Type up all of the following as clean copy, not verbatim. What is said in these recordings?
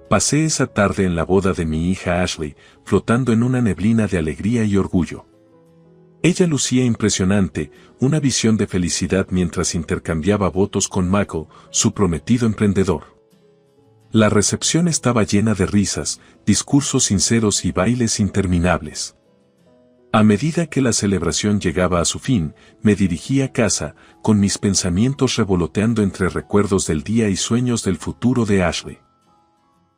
Pasé esa tarde en la boda de mi hija Ashley, flotando en una neblina de alegría y orgullo. Ella lucía impresionante, una visión de felicidad mientras intercambiaba votos con Michael, su prometido emprendedor. La recepción estaba llena de risas, discursos sinceros y bailes interminables. A medida que la celebración llegaba a su fin, me dirigí a casa, con mis pensamientos revoloteando entre recuerdos del día y sueños del futuro de Ashley.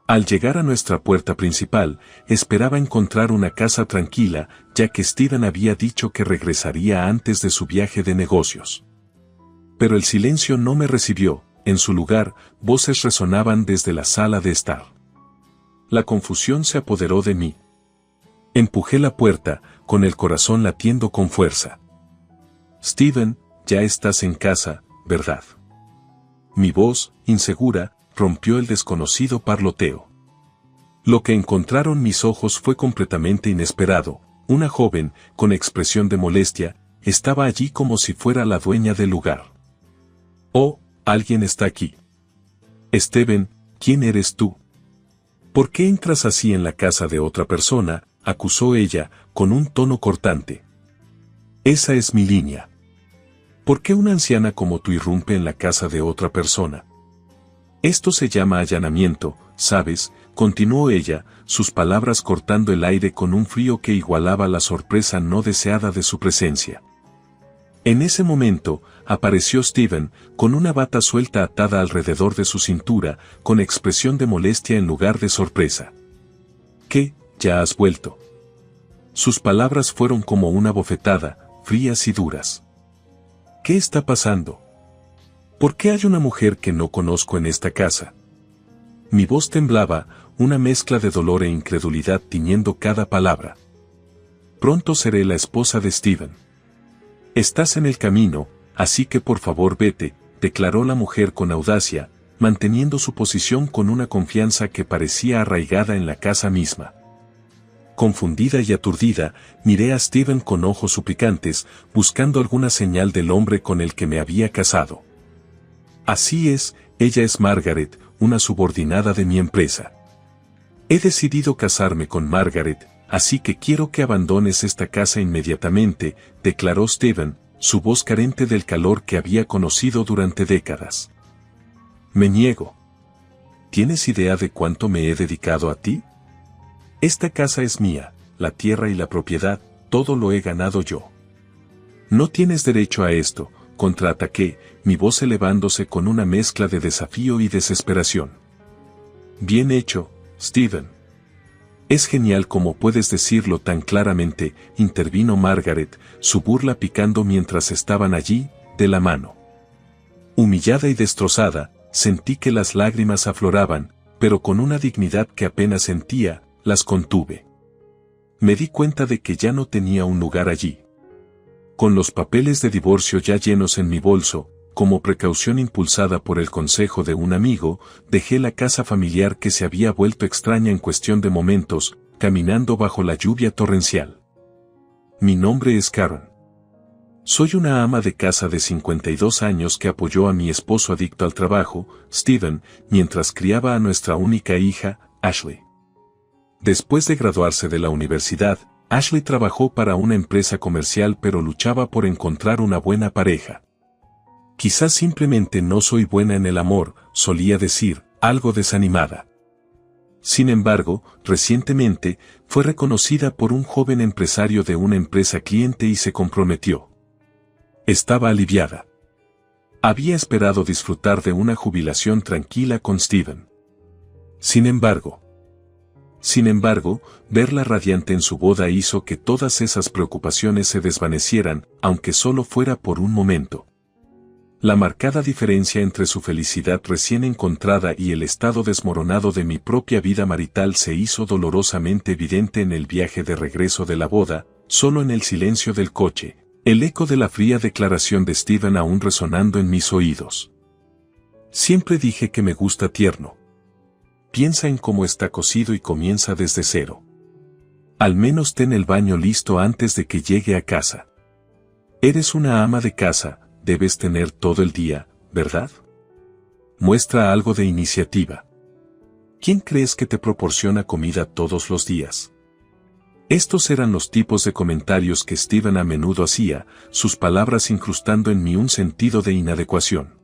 Al llegar a nuestra puerta principal, esperaba encontrar una casa tranquila, ya que Steven había dicho que regresaría antes de su viaje de negocios. Pero el silencio no me recibió, en su lugar, voces resonaban desde la sala de estar. La confusión se apoderó de mí. Empujé la puerta, con el corazón latiendo con fuerza. Steven, ya estás en casa, ¿verdad? Mi voz, insegura, rompió el desconocido parloteo. Lo que encontraron mis ojos fue completamente inesperado. Una joven, con expresión de molestia, estaba allí como si fuera la dueña del lugar. «Oh, alguien está aquí». «Steven, ¿quién eres tú? ¿Por qué entras así en la casa de otra persona?», acusó ella, con un tono cortante. «Esa es mi línea. ¿Por qué una anciana como tú irrumpe en la casa de otra persona? Esto se llama allanamiento, ¿sabes?», continuó ella, sus palabras cortando el aire con un frío que igualaba la sorpresa no deseada de su presencia. En ese momento, apareció Steven, con una bata suelta atada alrededor de su cintura, con expresión de molestia en lugar de sorpresa. «¿Qué, ya has vuelto?». Sus palabras fueron como una bofetada, frías y duras. «¿Qué está pasando? ¿Por qué hay una mujer que no conozco en esta casa?». Mi voz temblaba, una mezcla de dolor e incredulidad tiñendo cada palabra. «Pronto seré la esposa de Steven. Estás en el camino, así que por favor vete», declaró la mujer con audacia, manteniendo su posición con una confianza que parecía arraigada en la casa misma. Confundida y aturdida, miré a Steven con ojos suplicantes, buscando alguna señal del hombre con el que me había casado. «Así es, ella es Margaret, una subordinada de mi empresa. He decidido casarme con Margaret, así que quiero que abandones esta casa inmediatamente», declaró Steven, su voz carente del calor que había conocido durante décadas. «Me niego. ¿Tienes idea de cuánto me he dedicado a ti? Esta casa es mía, la tierra y la propiedad, todo lo he ganado yo. No tienes derecho a esto», contraataqué, mi voz elevándose con una mezcla de desafío y desesperación. «Bien hecho, Steven. Es genial como puedes decirlo tan claramente», intervino Margaret, su burla picando mientras estaban allí, de la mano. Humillada y destrozada, sentí que las lágrimas afloraban, pero con una dignidad que apenas sentía, las contuve. Me di cuenta de que ya no tenía un lugar allí. Con los papeles de divorcio ya llenos en mi bolso, como precaución impulsada por el consejo de un amigo, dejé la casa familiar que se había vuelto extraña en cuestión de momentos, caminando bajo la lluvia torrencial. Mi nombre es Karen. Soy una ama de casa de 52 años que apoyó a mi esposo adicto al trabajo, Steven, mientras criaba a nuestra única hija, Ashley. Después de graduarse de la universidad, Ashley trabajó para una empresa comercial pero luchaba por encontrar una buena pareja. «Quizás simplemente no soy buena en el amor», solía decir, algo desanimada. Sin embargo, recientemente, fue reconocida por un joven empresario de una empresa cliente y se comprometió. Estaba aliviada. Había esperado disfrutar de una jubilación tranquila con Steven. Sin embargo, verla radiante en su boda hizo que todas esas preocupaciones se desvanecieran, aunque solo fuera por un momento. La marcada diferencia entre su felicidad recién encontrada y el estado desmoronado de mi propia vida marital se hizo dolorosamente evidente en el viaje de regreso de la boda, solo en el silencio del coche, el eco de la fría declaración de Steven aún resonando en mis oídos. «Siempre dije que me gusta tierno. Piensa en cómo está cocido y comienza desde cero. Al menos ten el baño listo antes de que llegue a casa. Eres una ama de casa, debes tener todo el día, ¿verdad? Muestra algo de iniciativa». ¿Quién crees que te proporciona comida todos los días? Estos eran los tipos de comentarios que Steven a menudo hacía, sus palabras incrustando en mí un sentido de inadecuación.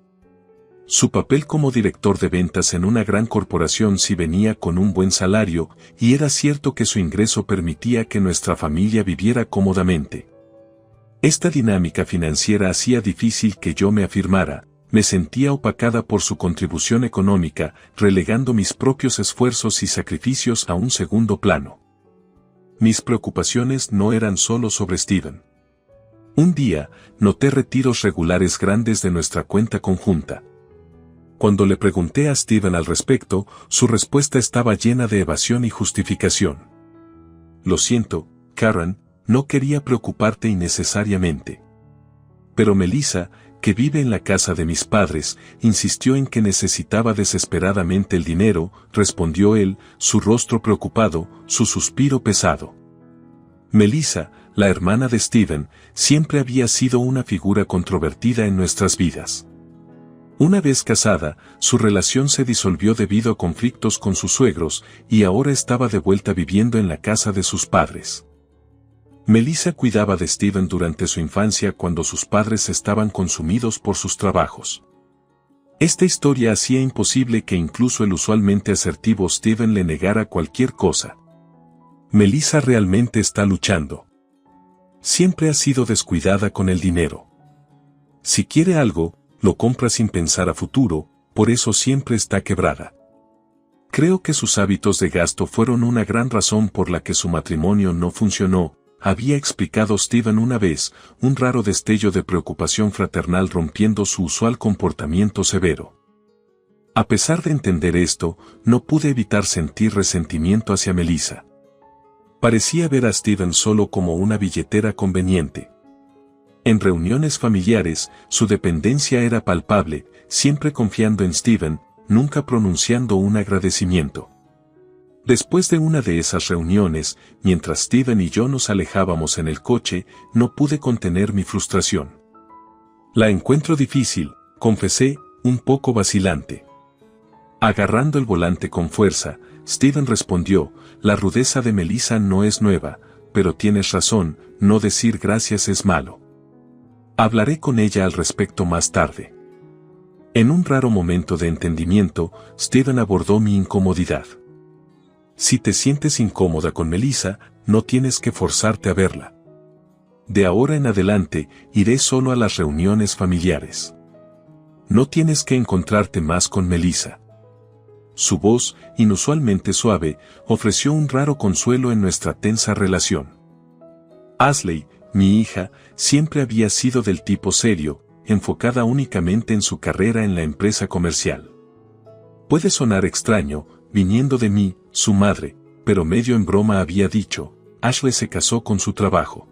Su papel como director de ventas en una gran corporación sí venía con un buen salario, y era cierto que su ingreso permitía que nuestra familia viviera cómodamente. Esta dinámica financiera hacía difícil que yo me afirmara, me sentía opacada por su contribución económica, relegando mis propios esfuerzos y sacrificios a un segundo plano. Mis preocupaciones no eran solo sobre Steven. Un día, noté retiros regulares grandes de nuestra cuenta conjunta. Cuando le pregunté a Steven al respecto, su respuesta estaba llena de evasión y justificación. Lo siento, Karen, no quería preocuparte innecesariamente. Pero Melissa, que vive en la casa de mis padres, insistió en que necesitaba desesperadamente el dinero, respondió él, su rostro preocupado, su suspiro pesado. Melissa, la hermana de Steven, siempre había sido una figura controvertida en nuestras vidas. Una vez casada, su relación se disolvió debido a conflictos con sus suegros, y ahora estaba de vuelta viviendo en la casa de sus padres. Melissa cuidaba de Steven durante su infancia cuando sus padres estaban consumidos por sus trabajos. Esta historia hacía imposible que incluso el usualmente asertivo Steven le negara cualquier cosa. Melissa realmente está luchando. Siempre ha sido descuidada con el dinero. Si quiere algo, lo compra sin pensar a futuro, por eso siempre está quebrada. Creo que sus hábitos de gasto fueron una gran razón por la que su matrimonio no funcionó, había explicado Steven una vez, un raro destello de preocupación fraternal rompiendo su usual comportamiento severo. A pesar de entender esto, no pude evitar sentir resentimiento hacia Melissa. Parecía ver a Steven solo como una billetera conveniente. En reuniones familiares, su dependencia era palpable, siempre confiando en Steven, nunca pronunciando un agradecimiento. Después de una de esas reuniones, mientras Steven y yo nos alejábamos en el coche, no pude contener mi frustración. La encuentro difícil, confesé, un poco vacilante. Agarrando el volante con fuerza, Steven respondió, la rudeza de Melissa no es nueva, pero tienes razón, no decir gracias es malo. Hablaré con ella al respecto más tarde. En un raro momento de entendimiento, Steven abordó mi incomodidad. Si te sientes incómoda con Melissa, no tienes que forzarte a verla. De ahora en adelante, iré solo a las reuniones familiares. No tienes que encontrarte más con Melissa. Su voz, inusualmente suave, ofreció un raro consuelo en nuestra tensa relación. Ashley, mi hija, siempre había sido del tipo serio, enfocada únicamente en su carrera en la empresa comercial. Puede sonar extraño, viniendo de mí, su madre, pero medio en broma había dicho, Ashley se casó con su trabajo.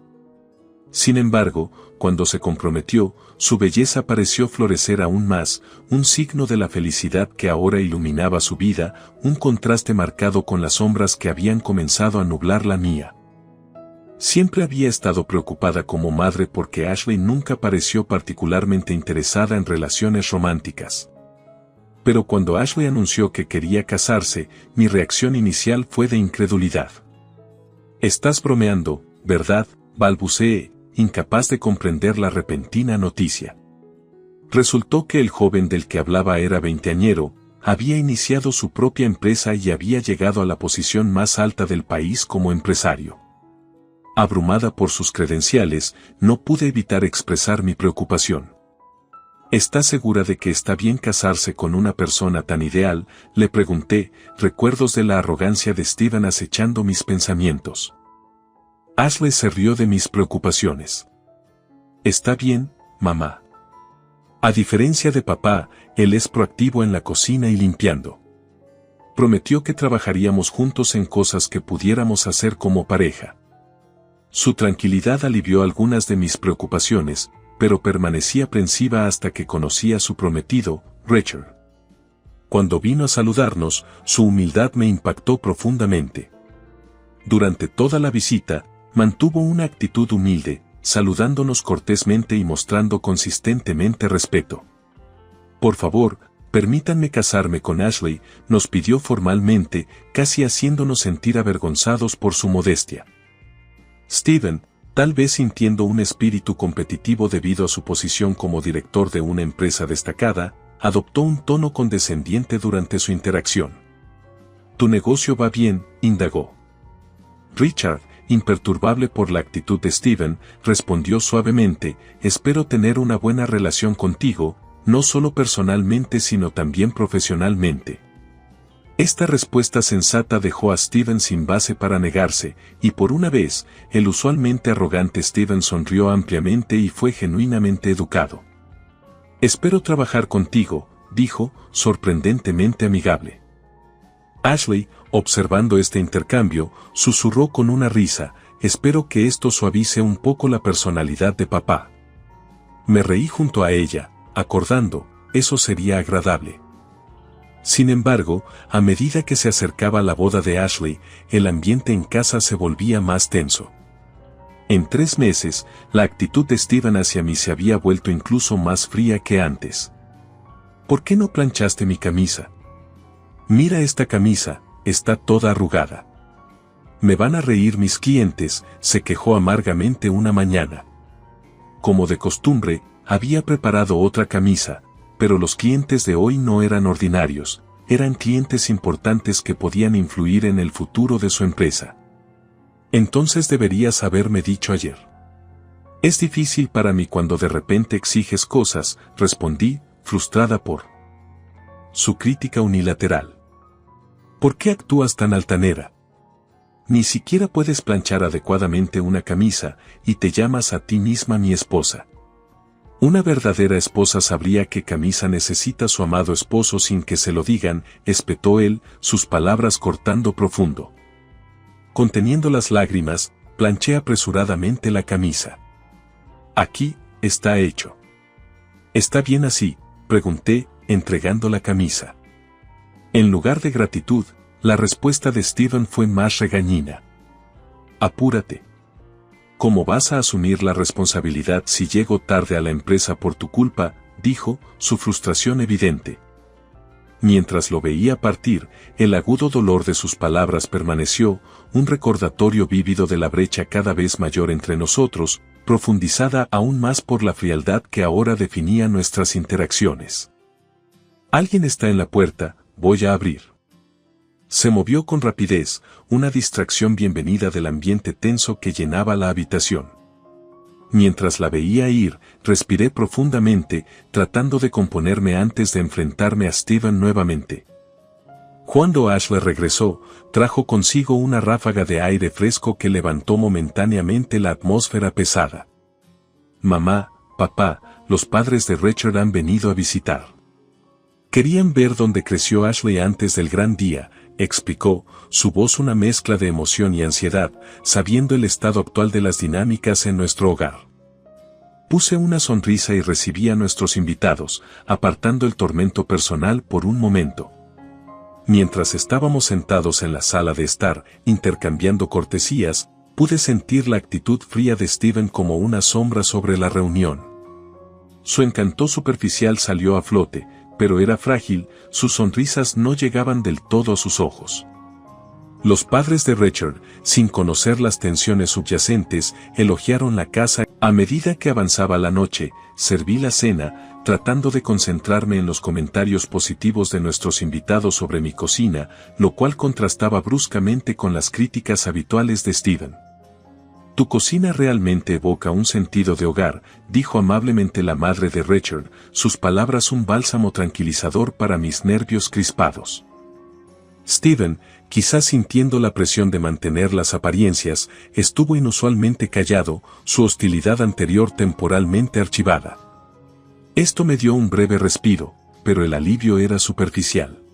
Sin embargo, cuando se comprometió, su belleza pareció florecer aún más, un signo de la felicidad que ahora iluminaba su vida, un contraste marcado con las sombras que habían comenzado a nublar la mía. Siempre había estado preocupada como madre porque Ashley nunca pareció particularmente interesada en relaciones románticas. Pero cuando Ashley anunció que quería casarse, mi reacción inicial fue de incredulidad. «Estás bromeando, ¿verdad?», balbuceé, incapaz de comprender la repentina noticia. Resultó que el joven del que hablaba era veinteañero, había iniciado su propia empresa y había llegado a la posición más alta del país como empresario. Abrumada por sus credenciales, no pude evitar expresar mi preocupación. ¿Estás segura de que está bien casarse con una persona tan ideal?, le pregunté, recuerdos de la arrogancia de Steven acechando mis pensamientos. Ashley se rió de mis preocupaciones. Está bien, mamá. A diferencia de papá, él es proactivo en la cocina y limpiando. Prometió que trabajaríamos juntos en cosas que pudiéramos hacer como pareja. Su tranquilidad alivió algunas de mis preocupaciones, pero permanecí aprensiva hasta que conocí a su prometido, Richard. Cuando vino a saludarnos, su humildad me impactó profundamente. Durante toda la visita, mantuvo una actitud humilde, saludándonos cortésmente y mostrando consistentemente respeto. Por favor, Permítanme casarme con Ashley, nos pidió formalmente, casi haciéndonos sentir avergonzados por su modestia. Steven, tal vez sintiendo un espíritu competitivo debido a su posición como director de una empresa destacada, adoptó un tono condescendiente durante su interacción. «¿Tu negocio va bien?», indagó. Richard, imperturbable por la actitud de Steven, respondió suavemente: «Espero tener una buena relación contigo, no solo personalmente sino también profesionalmente». Esta respuesta sensata dejó a Steven sin base para negarse, y por una vez, el usualmente arrogante Steven sonrió ampliamente y fue genuinamente educado. «Espero trabajar contigo», dijo, sorprendentemente amigable. Ashley, observando este intercambio, susurró con una risa: «Espero que esto suavice un poco la personalidad de papá». Me reí junto a ella, acordando, eso sería agradable. Sin embargo, a medida que se acercaba la boda de Ashley, el ambiente en casa se volvía más tenso. En 3 meses, la actitud de Steven hacia mí se había vuelto incluso más fría que antes. «¿Por qué no planchaste mi camisa? Mira esta camisa, está toda arrugada». «Me van a reír mis clientes», se quejó amargamente una mañana. Como de costumbre, había preparado otra camisa, pero los clientes de hoy no eran ordinarios, eran clientes importantes que podían influir en el futuro de su empresa. «Entonces deberías haberme dicho ayer». «Es difícil para mí cuando de repente exiges cosas», respondí, frustrada por su crítica unilateral. «¿Por qué actúas tan altanera? Ni siquiera puedes planchar adecuadamente una camisa, y te llamas a ti misma mi esposa». «Una verdadera esposa sabría qué camisa necesita su amado esposo sin que se lo digan», espetó él, sus palabras cortando profundo. Conteniendo las lágrimas, planché apresuradamente la camisa. «Aquí, está hecho». «¿Está bien así?», pregunté, entregando la camisa. En lugar de gratitud, la respuesta de Steven fue más regañina. «Apúrate. ¿Cómo vas a asumir la responsabilidad si llego tarde a la empresa por tu culpa?», dijo, su frustración evidente. Mientras lo veía partir, el agudo dolor de sus palabras permaneció, un recordatorio vívido de la brecha cada vez mayor entre nosotros, profundizada aún más por la frialdad que ahora definía nuestras interacciones. «Alguien está en la puerta, voy a abrir». Se movió con rapidez, una distracción bienvenida del ambiente tenso que llenaba la habitación. Mientras la veía ir, respiré profundamente, tratando de componerme antes de enfrentarme a Steven nuevamente. Cuando Ashley regresó, trajo consigo una ráfaga de aire fresco que levantó momentáneamente la atmósfera pesada. «Mamá, papá, los padres de Richard han venido a visitar. Querían ver dónde creció Ashley antes del gran día», explicó, su voz una mezcla de emoción y ansiedad, sabiendo el estado actual de las dinámicas en nuestro hogar. Puse una sonrisa y recibí a nuestros invitados, apartando el tormento personal por un momento. Mientras estábamos sentados en la sala de estar, intercambiando cortesías, pude sentir la actitud fría de Steven como una sombra sobre la reunión. Su encanto superficial salió a flote, pero era frágil, sus sonrisas no llegaban del todo a sus ojos. Los padres de Richard, sin conocer las tensiones subyacentes, elogiaron la casa. A medida que avanzaba la noche, serví la cena, tratando de concentrarme en los comentarios positivos de nuestros invitados sobre mi cocina, lo cual contrastaba bruscamente con las críticas habituales de Steven. «Tu cocina realmente evoca un sentido de hogar», dijo amablemente la madre de Richard, sus palabras un bálsamo tranquilizador para mis nervios crispados. Steven, quizás sintiendo la presión de mantener las apariencias, estuvo inusualmente callado, su hostilidad anterior temporalmente archivada. Esto me dio un breve respiro, pero el alivio era superficial.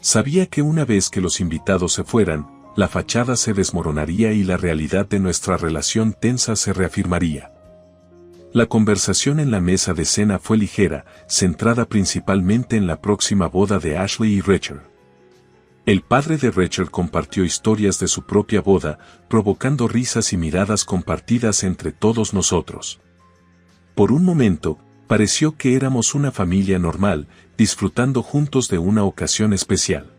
Sabía que una vez que los invitados se fueran, la fachada se desmoronaría y la realidad de nuestra relación tensa se reafirmaría. La conversación en la mesa de cena fue ligera, centrada principalmente en la próxima boda de Ashley y Richard. El padre de Richard compartió historias de su propia boda, provocando risas y miradas compartidas entre todos nosotros. Por un momento, Pareció que éramos una familia normal, disfrutando juntos de una ocasión especial.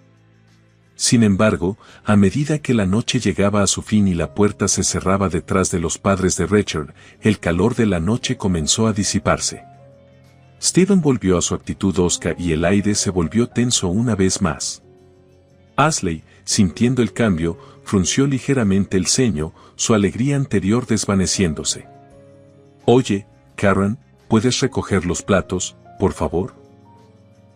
Sin embargo, a medida que la noche llegaba a su fin y la puerta se cerraba detrás de los padres de Richard, el calor de la noche comenzó a disiparse. Steven volvió a su actitud hosca y el aire se volvió tenso una vez más. Ashley, sintiendo el cambio, frunció ligeramente el ceño, su alegría anterior desvaneciéndose. «Oye, Karen, ¿puedes recoger los platos, por favor?»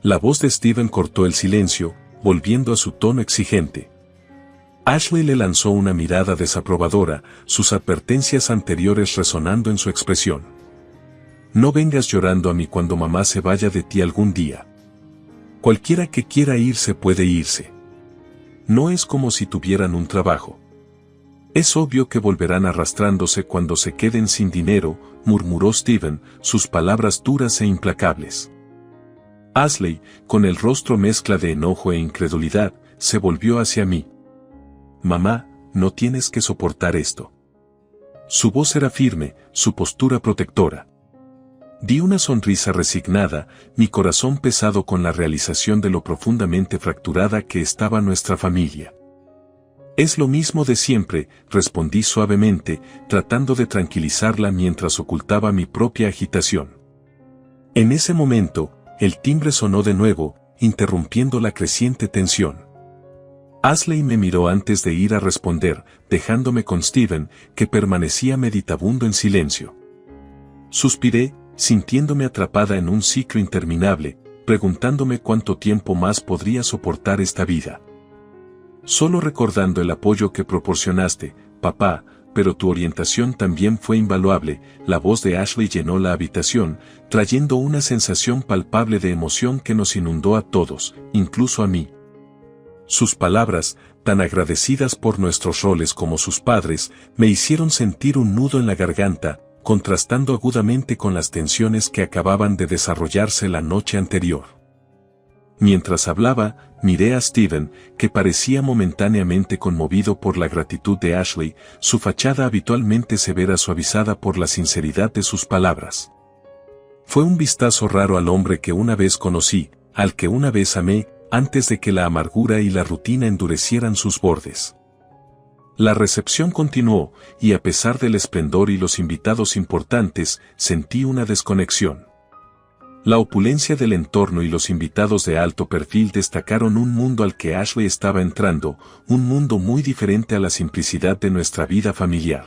La voz de Steven cortó el silencio, volviendo a su tono exigente. Ashley le lanzó una mirada desaprobadora, sus advertencias anteriores resonando en su expresión. «No vengas llorando a mí cuando mamá se vaya de ti algún día. Cualquiera que quiera irse puede irse. No es como si tuvieran un trabajo. Es obvio que volverán arrastrándose cuando se queden sin dinero», murmuró Steven, sus palabras duras e implacables. Ashley, con el rostro mezcla de enojo e incredulidad, se volvió hacia mí. «Mamá, no tienes que soportar esto». Su voz era firme, su postura protectora. Di una sonrisa resignada, mi corazón pesado con la realización de lo profundamente fracturada que estaba nuestra familia. «Es lo mismo de siempre», respondí suavemente, tratando de tranquilizarla mientras ocultaba mi propia agitación. En ese momento, el timbre sonó de nuevo, interrumpiendo la creciente tensión. Ashley me miró antes de ir a responder, dejándome con Steven, que permanecía meditabundo en silencio. Suspiré, sintiéndome atrapada en un ciclo interminable, preguntándome cuánto tiempo más podría soportar esta vida. Solo recordando el apoyo que proporcionaste, papá, pero tu orientación también fue invaluable. La voz de Ashley llenó la habitación, trayendo una sensación palpable de emoción que nos inundó a todos, incluso a mí. Sus palabras, tan agradecidas por nuestros roles como sus padres, me hicieron sentir un nudo en la garganta, contrastando agudamente con las tensiones que acababan de desarrollarse la noche anterior. Mientras hablaba, miré a Steven, que parecía momentáneamente conmovido por la gratitud de Ashley, su fachada habitualmente severa suavizada por la sinceridad de sus palabras. Fue un vistazo raro al hombre que una vez conocí, al que una vez amé, antes de que la amargura y la rutina endurecieran sus bordes. La recepción continuó, y a pesar del esplendor y los invitados importantes, sentí una desconexión. La opulencia del entorno y los invitados de alto perfil destacaron un mundo al que Ashley estaba entrando, un mundo muy diferente a la simplicidad de nuestra vida familiar.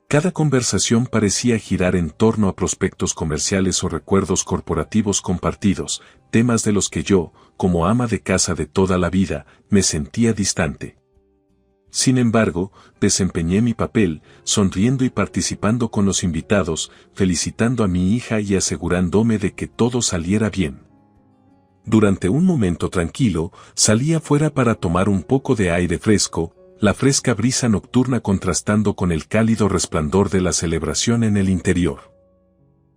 Cada conversación parecía girar en torno a prospectos comerciales o recuerdos corporativos compartidos, temas de los que yo, como ama de casa de toda la vida, me sentía distante. Sin embargo, desempeñé mi papel, sonriendo y participando con los invitados, felicitando a mi hija y asegurándome de que todo saliera bien. Durante un momento tranquilo, salí afuera para tomar un poco de aire fresco, la fresca brisa nocturna contrastando con el cálido resplandor de la celebración en el interior.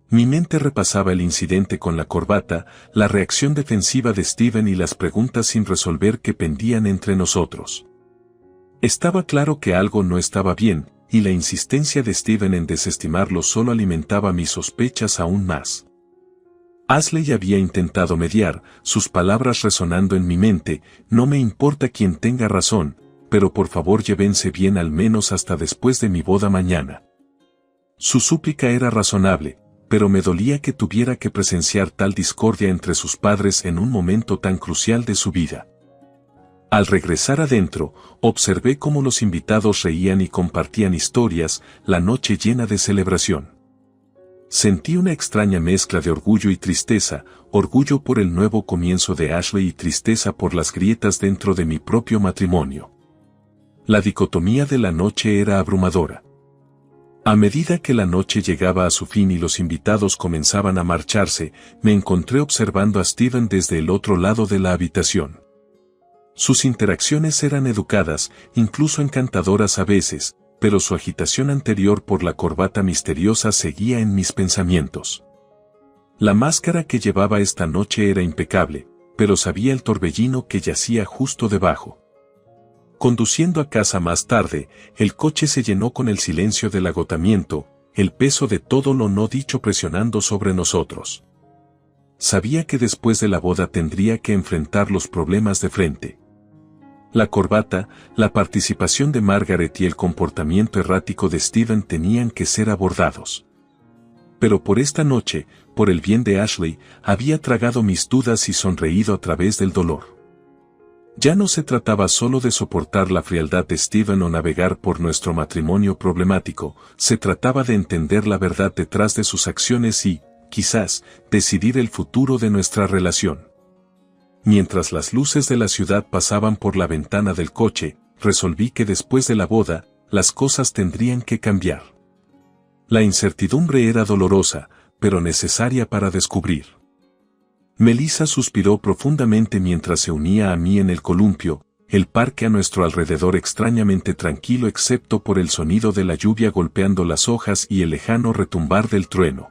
Mi mente repasaba el incidente con la corbata, la reacción defensiva de Steven y las preguntas sin resolver que pendían entre nosotros. Estaba claro que algo no estaba bien, y la insistencia de Steven en desestimarlo solo alimentaba mis sospechas aún más. Ashley había intentado mediar, sus palabras resonando en mi mente: «No me importa quién tenga razón, pero por favor llévense bien al menos hasta después de mi boda mañana». Su súplica era razonable, pero me dolía que tuviera que presenciar tal discordia entre sus padres en un momento tan crucial de su vida. Al regresar adentro, observé cómo los invitados reían y compartían historias, la noche llena de celebración. Sentí una extraña mezcla de orgullo y tristeza, orgullo por el nuevo comienzo de Ashley y tristeza por las grietas dentro de mi propio matrimonio. La dicotomía de la noche era abrumadora. A medida que la noche llegaba a su fin y los invitados comenzaban a marcharse, me encontré observando a Steven desde el otro lado de la habitación. Sus interacciones eran educadas, incluso encantadoras a veces, pero su agitación anterior por la corbata misteriosa seguía en mis pensamientos. La máscara que llevaba esta noche era impecable, pero sabía el torbellino que yacía justo debajo. Conduciendo a casa más tarde, el coche se llenó con el silencio del agotamiento, el peso de todo lo no dicho presionando sobre nosotros. Sabía que después de la boda tendría que enfrentar los problemas de frente. La corbata, la participación de Margaret y el comportamiento errático de Steven tenían que ser abordados. Pero por esta noche, por el bien de Ashley, había tragado mis dudas y sonreído a través del dolor. Ya no se trataba solo de soportar la frialdad de Steven o navegar por nuestro matrimonio problemático, se trataba de entender la verdad detrás de sus acciones y, quizás, decidir el futuro de nuestra relación. Mientras las luces de la ciudad pasaban por la ventana del coche, resolví que después de la boda, las cosas tendrían que cambiar. La incertidumbre era dolorosa, pero necesaria para descubrir. Melissa suspiró profundamente mientras se unía a mí en el columpio, el parque a nuestro alrededor extrañamente tranquilo excepto por el sonido de la lluvia golpeando las hojas y el lejano retumbar del trueno.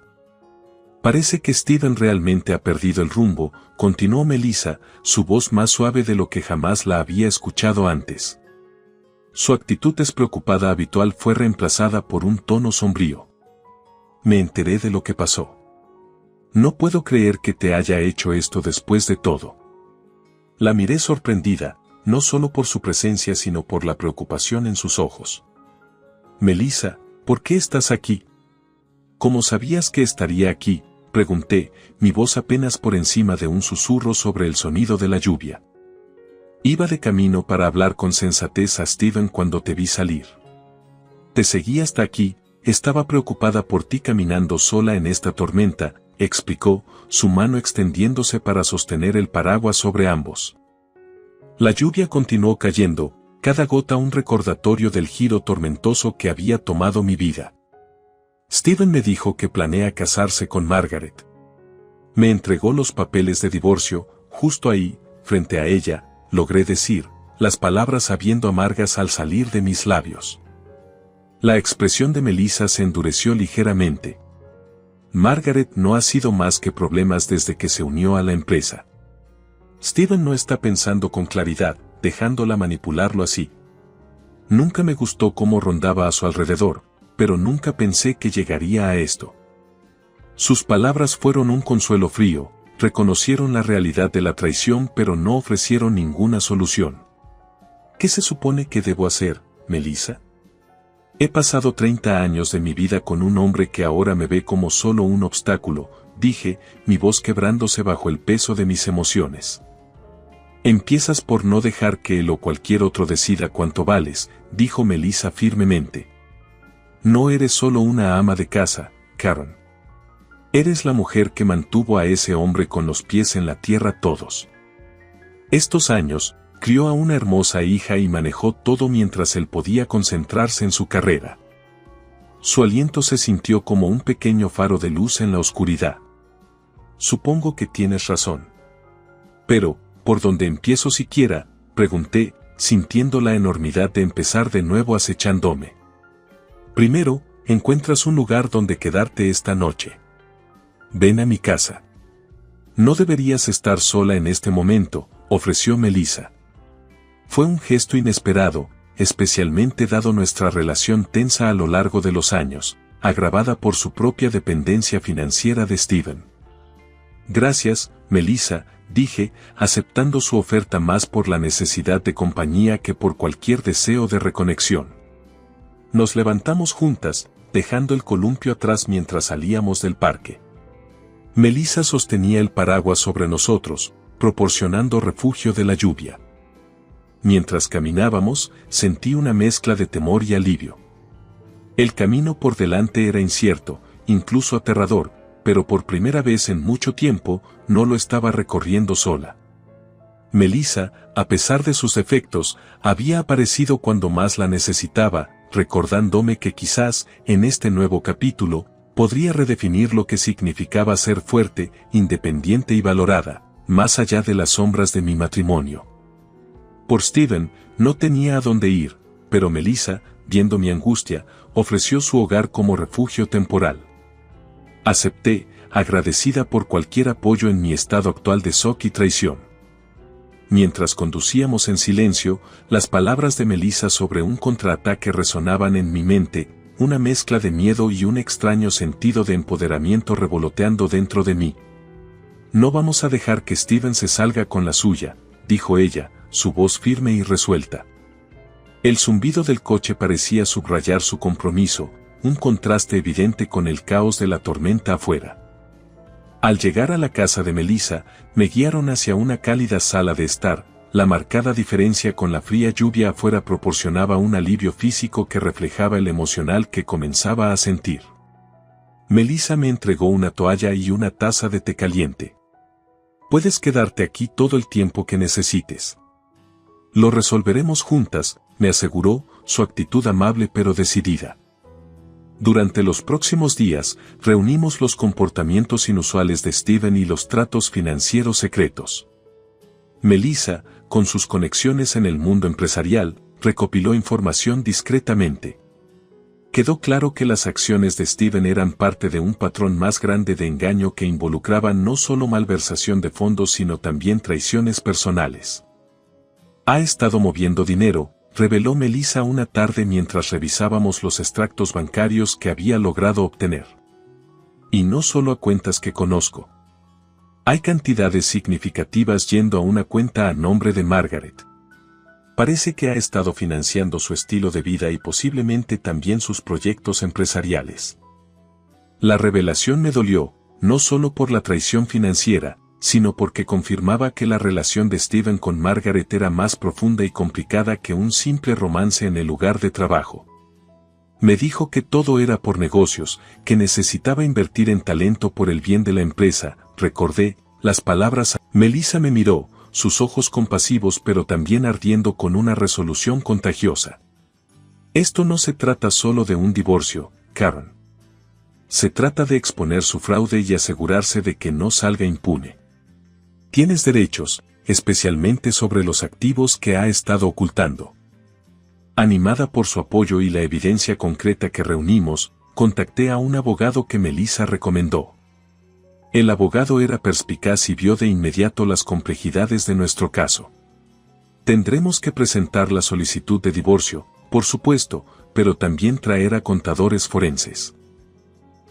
Parece que Steven realmente ha perdido el rumbo, continuó Melissa, su voz más suave de lo que jamás la había escuchado antes. Su actitud despreocupada habitual fue reemplazada por un tono sombrío. Me enteré de lo que pasó. No puedo creer que te haya hecho esto después de todo. La miré sorprendida, no solo por su presencia sino por la preocupación en sus ojos. Melissa, ¿por qué estás aquí? ¿Cómo sabías que estaría aquí?, pregunté, mi voz apenas por encima de un susurro sobre el sonido de la lluvia. Iba de camino para hablar con sensatez a Steven cuando te vi salir. Te seguí hasta aquí, estaba preocupada por ti caminando sola en esta tormenta, explicó, su mano extendiéndose para sostener el paraguas sobre ambos. La lluvia continuó cayendo, cada gota un recordatorio del giro tormentoso que había tomado mi vida. Steven me dijo que planea casarse con Margaret. Me entregó los papeles de divorcio, justo ahí, frente a ella, logré decir, las palabras sabiendo amargas al salir de mis labios. La expresión de Melissa se endureció ligeramente. Margaret no ha sido más que problemas desde que se unió a la empresa. Steven no está pensando con claridad, dejándola manipularlo así. Nunca me gustó cómo rondaba a su alrededor, pero nunca pensé que llegaría a esto. Sus palabras fueron un consuelo frío, reconocieron la realidad de la traición pero no ofrecieron ninguna solución. ¿Qué se supone que debo hacer, Melissa? He pasado 30 años de mi vida con un hombre que ahora me ve como solo un obstáculo, dije, mi voz quebrándose bajo el peso de mis emociones. Empiezas por no dejar que él o cualquier otro decida cuánto vales, dijo Melissa firmemente. No eres solo una ama de casa, Karen. Eres la mujer que mantuvo a ese hombre con los pies en la tierra todos estos años. Crió a una hermosa hija y manejó todo mientras él podía concentrarse en su carrera. Su aliento se sintió como un pequeño faro de luz en la oscuridad. Supongo que tienes razón. Pero, ¿por dónde empiezo siquiera?, pregunté, sintiendo la enormidad de empezar de nuevo acechándome. Primero, encuentras un lugar donde quedarte esta noche. Ven a mi casa. No deberías estar sola en este momento, ofreció Melissa. Fue un gesto inesperado, especialmente dado nuestra relación tensa a lo largo de los años, agravada por su propia dependencia financiera de Steven. Gracias, Melissa, dije, aceptando su oferta más por la necesidad de compañía que por cualquier deseo de reconexión. Nos levantamos juntas, dejando el columpio atrás mientras salíamos del parque. Melissa sostenía el paraguas sobre nosotros, proporcionando refugio de la lluvia. Mientras caminábamos, sentí una mezcla de temor y alivio. El camino por delante era incierto, incluso aterrador, pero por primera vez en mucho tiempo, no lo estaba recorriendo sola. Melissa, a pesar de sus defectos, había aparecido cuando más la necesitaba, recordándome que quizás, en este nuevo capítulo, podría redefinir lo que significaba ser fuerte, independiente y valorada, más allá de las sombras de mi matrimonio. Por Steven, no tenía a dónde ir, pero Melissa, viendo mi angustia, ofreció su hogar como refugio temporal. Acepté, agradecida por cualquier apoyo en mi estado actual de shock y traición. Mientras conducíamos en silencio, las palabras de Melissa sobre un contraataque resonaban en mi mente, una mezcla de miedo y un extraño sentido de empoderamiento revoloteando dentro de mí. No vamos a dejar que Steven se salga con la suya, dijo ella, su voz firme y resuelta. El zumbido del coche parecía subrayar su compromiso, un contraste evidente con el caos de la tormenta afuera. Al llegar a la casa de Melissa, me guiaron hacia una cálida sala de estar. La marcada diferencia con la fría lluvia afuera proporcionaba un alivio físico que reflejaba el emocional que comenzaba a sentir. Melissa me entregó una toalla y una taza de té caliente. Puedes quedarte aquí todo el tiempo que necesites. Lo resolveremos juntas, me aseguró, su actitud amable pero decidida. Durante los próximos días, reunimos los comportamientos inusuales de Steven y los tratos financieros secretos. Melissa, con sus conexiones en el mundo empresarial, recopiló información discretamente. Quedó claro que las acciones de Steven eran parte de un patrón más grande de engaño que involucraba no solo malversación de fondos sino también traiciones personales. Ha estado moviendo dinero, reveló Melissa una tarde mientras revisábamos los extractos bancarios que había logrado obtener. Y no solo a cuentas que conozco. Hay cantidades significativas yendo a una cuenta a nombre de Margaret. Parece que ha estado financiando su estilo de vida y posiblemente también sus proyectos empresariales. La revelación me dolió, no solo por la traición financiera, sino porque confirmaba que la relación de Steven con Margaret era más profunda y complicada que un simple romance en el lugar de trabajo. Me dijo que todo era por negocios, que necesitaba invertir en talento por el bien de la empresa. Recordé las palabras. Melissa me miró, sus ojos compasivos pero también ardiendo con una resolución contagiosa. Esto no se trata solo de un divorcio, Karen. Se trata de exponer su fraude y asegurarse de que no salga impune. Tienes derechos, especialmente sobre los activos que ha estado ocultando. Animada por su apoyo y la evidencia concreta que reunimos, contacté a un abogado que Melissa recomendó. El abogado era perspicaz y vio de inmediato las complejidades de nuestro caso. Tendremos que presentar la solicitud de divorcio, por supuesto, pero también traer a contadores forenses.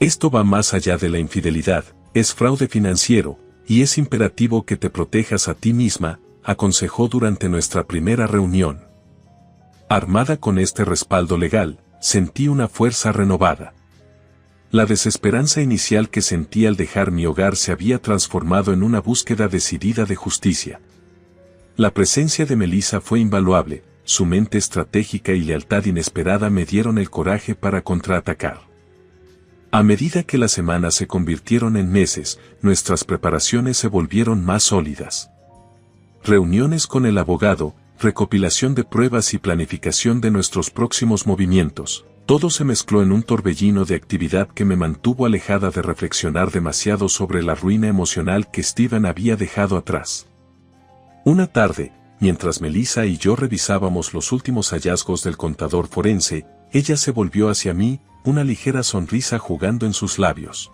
Esto va más allá de la infidelidad, es fraude financiero, y es imperativo que te protejas a ti misma, aconsejó durante nuestra primera reunión. Armada con este respaldo legal, sentí una fuerza renovada. La desesperanza inicial que sentí al dejar mi hogar se había transformado en una búsqueda decidida de justicia. La presencia de Melissa fue invaluable, su mente estratégica y lealtad inesperada me dieron el coraje para contraatacar. A medida que las semanas se convirtieron en meses, nuestras preparaciones se volvieron más sólidas. Reuniones con el abogado, recopilación de pruebas y planificación de nuestros próximos movimientos. Todo se mezcló en un torbellino de actividad que me mantuvo alejada de reflexionar demasiado sobre la ruina emocional que Steven había dejado atrás. Una tarde, mientras Melissa y yo revisábamos los últimos hallazgos del contador forense, ella se volvió hacia mí, una ligera sonrisa jugando en sus labios.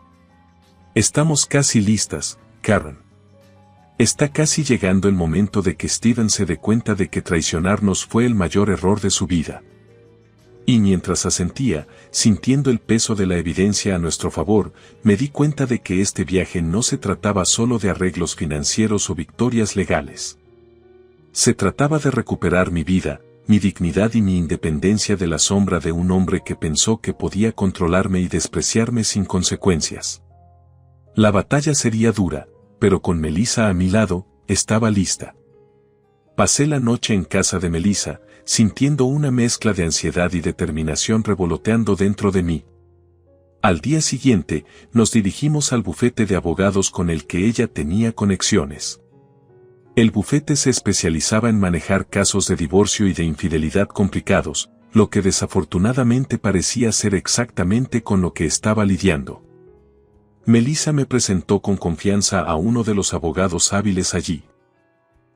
Estamos casi listas, Karen. Está casi llegando el momento de que Steven se dé cuenta de que traicionarnos fue el mayor error de su vida. Y mientras asentía, sintiendo el peso de la evidencia a nuestro favor, me di cuenta de que este viaje no se trataba solo de arreglos financieros o victorias legales. Se trataba de recuperar mi vida, mi dignidad y mi independencia de la sombra de un hombre que pensó que podía controlarme y despreciarme sin consecuencias. La batalla sería dura, pero con Melissa a mi lado, estaba lista. Pasé la noche en casa de Melissa, sintiendo una mezcla de ansiedad y determinación revoloteando dentro de mí. Al día siguiente, nos dirigimos al bufete de abogados con el que ella tenía conexiones. El bufete se especializaba en manejar casos de divorcio y de infidelidad complicados, lo que desafortunadamente parecía ser exactamente con lo que estaba lidiando. Melissa me presentó con confianza a uno de los abogados hábiles allí.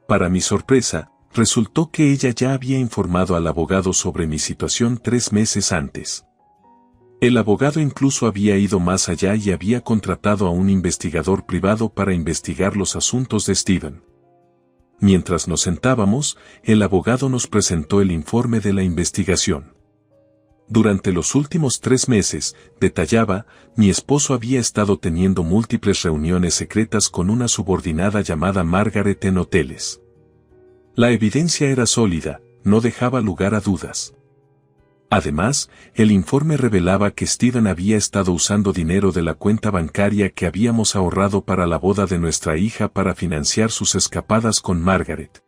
Para mi sorpresa, resultó que ella ya había informado al abogado sobre mi situación 3 meses antes. El abogado incluso había ido más allá y había contratado a un investigador privado para investigar los asuntos de Steven. Mientras nos sentábamos, el abogado nos presentó el informe de la investigación. Durante los últimos 3 meses, detallaba, mi esposo había estado teniendo múltiples reuniones secretas con una subordinada llamada Margaret en hoteles. La evidencia era sólida, no dejaba lugar a dudas. Además, el informe revelaba que Steven había estado usando dinero de la cuenta bancaria que habíamos ahorrado para la boda de nuestra hija para financiar sus escapadas con Margaret.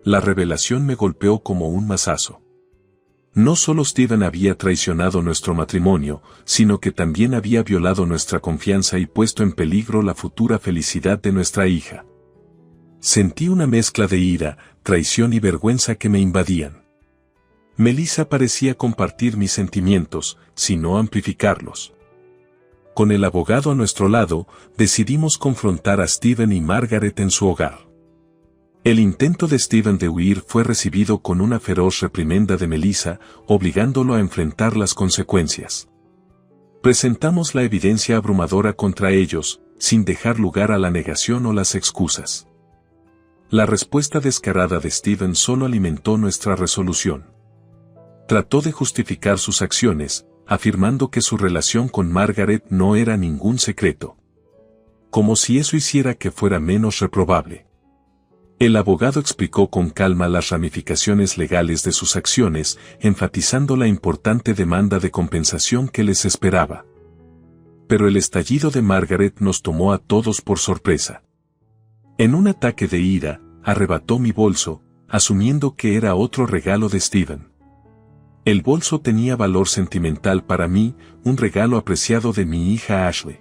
La revelación me golpeó como un mazazo. No solo Steven había traicionado nuestro matrimonio, sino que también había violado nuestra confianza y puesto en peligro la futura felicidad de nuestra hija. Sentí una mezcla de ira, traición y vergüenza que me invadían. Melissa parecía compartir mis sentimientos, sino amplificarlos. Con el abogado a nuestro lado, decidimos confrontar a Steven y Margaret en su hogar. El intento de Steven de huir fue recibido con una feroz reprimenda de Melissa, obligándolo a enfrentar las consecuencias. Presentamos la evidencia abrumadora contra ellos, sin dejar lugar a la negación o las excusas. La respuesta descarada de Steven solo alimentó nuestra resolución. Trató de justificar sus acciones, afirmando que su relación con Margaret no era ningún secreto. Como si eso hiciera que fuera menos reprobable. El abogado explicó con calma las ramificaciones legales de sus acciones, enfatizando la importante demanda de compensación que les esperaba. Pero el estallido de Margaret nos tomó a todos por sorpresa. En un ataque de ira, arrebató mi bolso, asumiendo que era otro regalo de Steven. El bolso tenía valor sentimental para mí, un regalo apreciado de mi hija Ashley.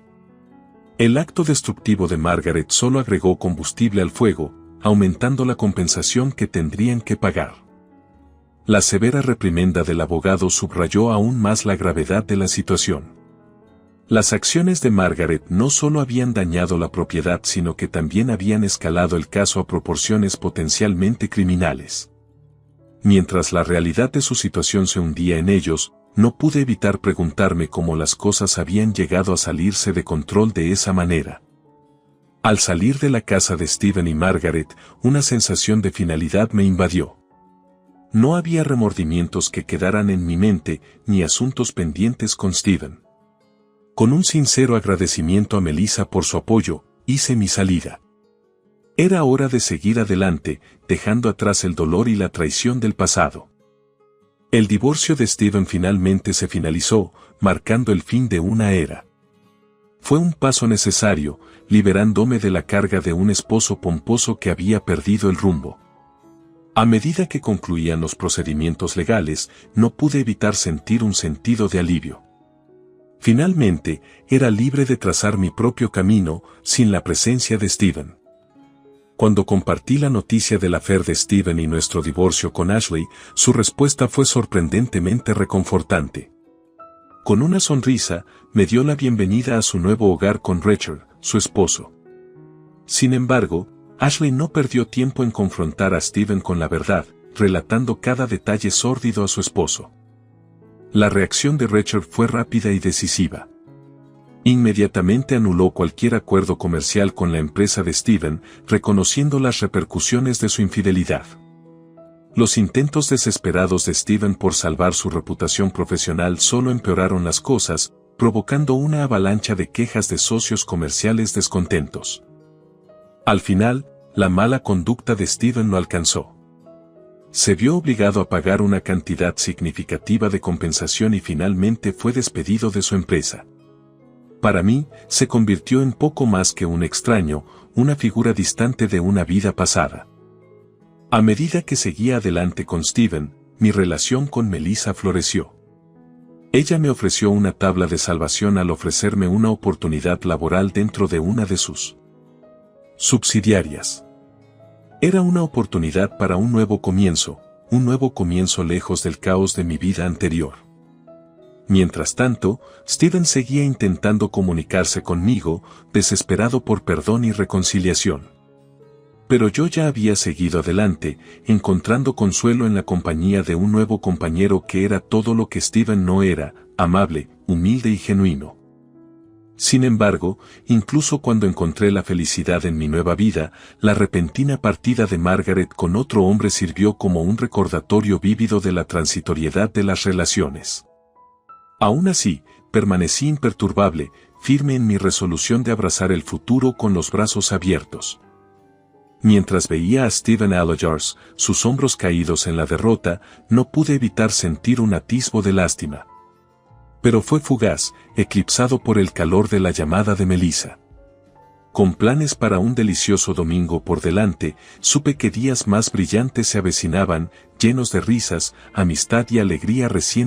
El acto destructivo de Margaret solo agregó combustible al fuego, aumentando la compensación que tendrían que pagar. La severa reprimenda del abogado subrayó aún más la gravedad de la situación. Las acciones de Margaret no solo habían dañado la propiedad sino que también habían escalado el caso a proporciones potencialmente criminales. Mientras la realidad de su situación se hundía en ellos, no pude evitar preguntarme cómo las cosas habían llegado a salirse de control de esa manera. Al salir de la casa de Steven y Margaret, una sensación de finalidad me invadió. No había remordimientos que quedaran en mi mente, ni asuntos pendientes con Steven. Con un sincero agradecimiento a Melissa por su apoyo, hice mi salida. Era hora de seguir adelante, dejando atrás el dolor y la traición del pasado. El divorcio de Steven finalmente se finalizó, marcando el fin de una era. Fue un paso necesario, liberándome de la carga de un esposo pomposo que había perdido el rumbo. A medida que concluían los procedimientos legales, no pude evitar sentir un sentido de alivio. Finalmente, era libre de trazar mi propio camino, sin la presencia de Steven. Cuando compartí la noticia del affair de Steven y nuestro divorcio con Ashley, su respuesta fue sorprendentemente reconfortante. Con una sonrisa, me dio la bienvenida a su nuevo hogar con Richard, su esposo. Sin embargo, Ashley no perdió tiempo en confrontar a Steven con la verdad, relatando cada detalle sórdido a su esposo. La reacción de Richard fue rápida y decisiva. Inmediatamente anuló cualquier acuerdo comercial con la empresa de Steven, reconociendo las repercusiones de su infidelidad. Los intentos desesperados de Steven por salvar su reputación profesional solo empeoraron las cosas, provocando una avalancha de quejas de socios comerciales descontentos. Al final, la mala conducta de Steven lo alcanzó. Se vio obligado a pagar una cantidad significativa de compensación y finalmente fue despedido de su empresa. Para mí, se convirtió en poco más que un extraño, una figura distante de una vida pasada. A medida que seguía adelante con Steven, mi relación con Melissa floreció. Ella me ofreció una tabla de salvación al ofrecerme una oportunidad laboral dentro de una de sus subsidiarias. Era una oportunidad para un nuevo comienzo lejos del caos de mi vida anterior. Mientras tanto, Steven seguía intentando comunicarse conmigo, desesperado por perdón y reconciliación. Pero yo ya había seguido adelante, encontrando consuelo en la compañía de un nuevo compañero que era todo lo que Steven no era, amable, humilde y genuino. Sin embargo, incluso cuando encontré la felicidad en mi nueva vida, la repentina partida de Margaret con otro hombre sirvió como un recordatorio vívido de la transitoriedad de las relaciones. Aún así, permanecí imperturbable, firme en mi resolución de abrazar el futuro con los brazos abiertos. Mientras veía a Stephen Allagars, sus hombros caídos en la derrota, no pude evitar sentir un atisbo de lástima. Pero fue fugaz, eclipsado por el calor de la llamada de Melissa. Con planes para un delicioso domingo por delante, supe que días más brillantes se avecinaban, llenos de risas, amistad y alegría recién